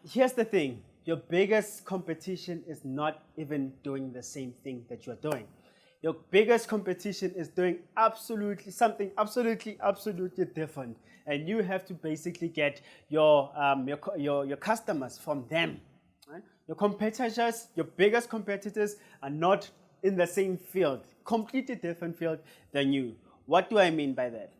Here's the thing. Your biggest competition is not even doing the same thing that you're doing. Your biggest competition is doing absolutely different. And you have to basically get your customers from them. Right? Your competitors, your biggest competitors are not in the same field, completely different field than you. What do I mean by that?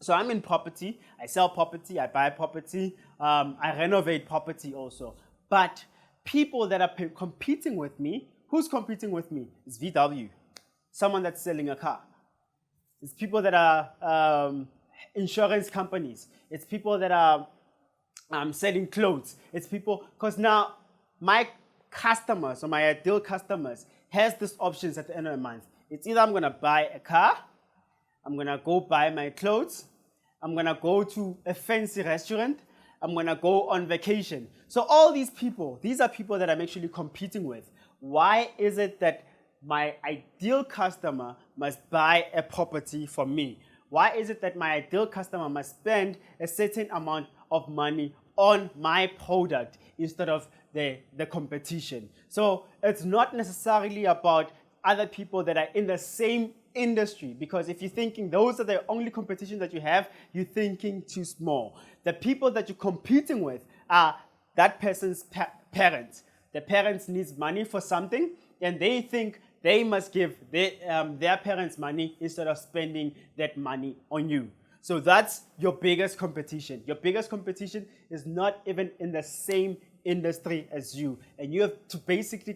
So I'm in property, I sell property, I buy property, I renovate property also. But people that are competing with me, who's competing with me? It's VW, someone that's selling a car. It's people that are insurance companies. It's people that are selling clothes. It's people, because now my customers or my ideal customers has these options at the end of the month. It's either I'm going to buy a car, I'm going to go buy my clothes, I'm going to go to a fancy restaurant, I'm going to go on vacation. So all these people, these are people that I'm actually competing with. Why is it that my ideal customer must buy a property from me? Why is it that my ideal customer must spend a certain amount of money on my product instead of the competition? So it's not necessarily about other people that are in the same industry, because if you're thinking those are the only competition that you have, you're thinking too small. The people that you're competing with are that person's parents. The parents needs money for something, and they think they must give their parents money instead of spending that money on you. So that's your biggest competition. Your biggest competition is not even in the same industry as you, and you have to basically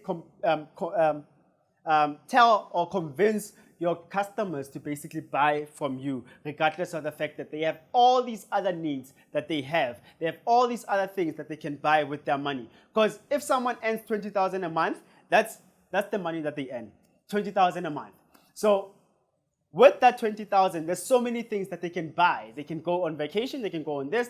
tell or convince your customers to basically buy from you, regardless of the fact that they have all these other needs that they have. They have all these other things that they can buy with their money. Because if someone earns 20,000 a month, that's the money that they earn, 20,000 a month. So with that 20,000, there's so many things that they can buy. They can go on vacation, they can go on this,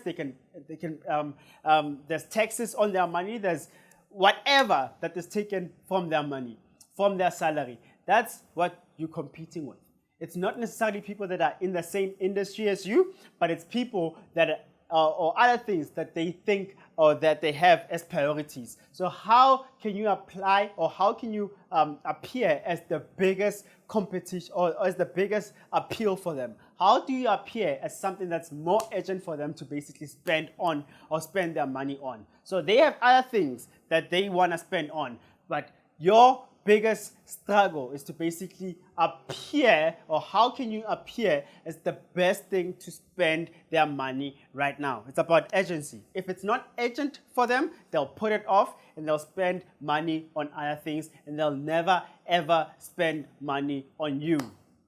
there's taxes on their money, there's whatever that is taken from their money, from their salary. That's what you're competing with. It's not necessarily people that are in the same industry as you, but it's people that or other things that they think or that they have as priorities. So how can you apply, or how can you appear as the biggest competition or as the biggest appeal for them? How do you appear as something that's more urgent for them to basically spend on or spend their money on? So they have other things that they want to spend on, but your biggest struggle is to basically appear, or how can you appear as the best thing to spend their money right now? It's about urgency. If it's not urgent for them, they'll put it off and they'll spend money on other things, and they'll never ever spend money on you.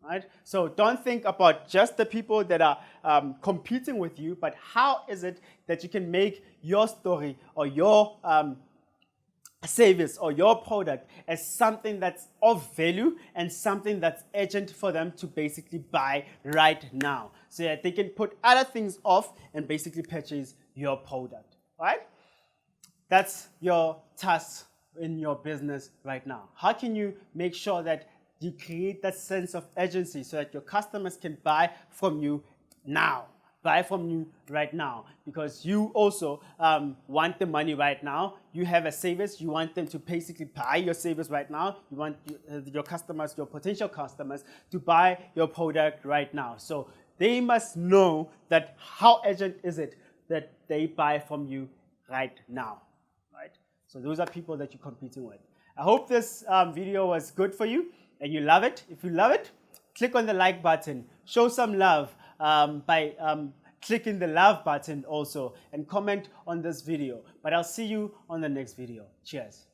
Right? So don't think about just the people that are competing with you, but how is it that you can make your story or your service or your product as something that's of value and something that's urgent for them to basically buy right now, so that they can put other things off and basically purchase your product. Right? That's your task in your business right now. How can you make sure that you create that sense of urgency so that your customers can buy from you now? Buy from you right now, because you also want the money right now. You have a service, you want them to basically buy your service right now. You want your customers, your potential customers, to buy your product right now. So they must know that how urgent is it that they buy from you right now, right? So those are people that you're competing with. I hope this video was good for you and you love it. If you love it, click on the like button, show some love by clicking the love button also, and comment on this video. But I'll see you on the next video. Cheers.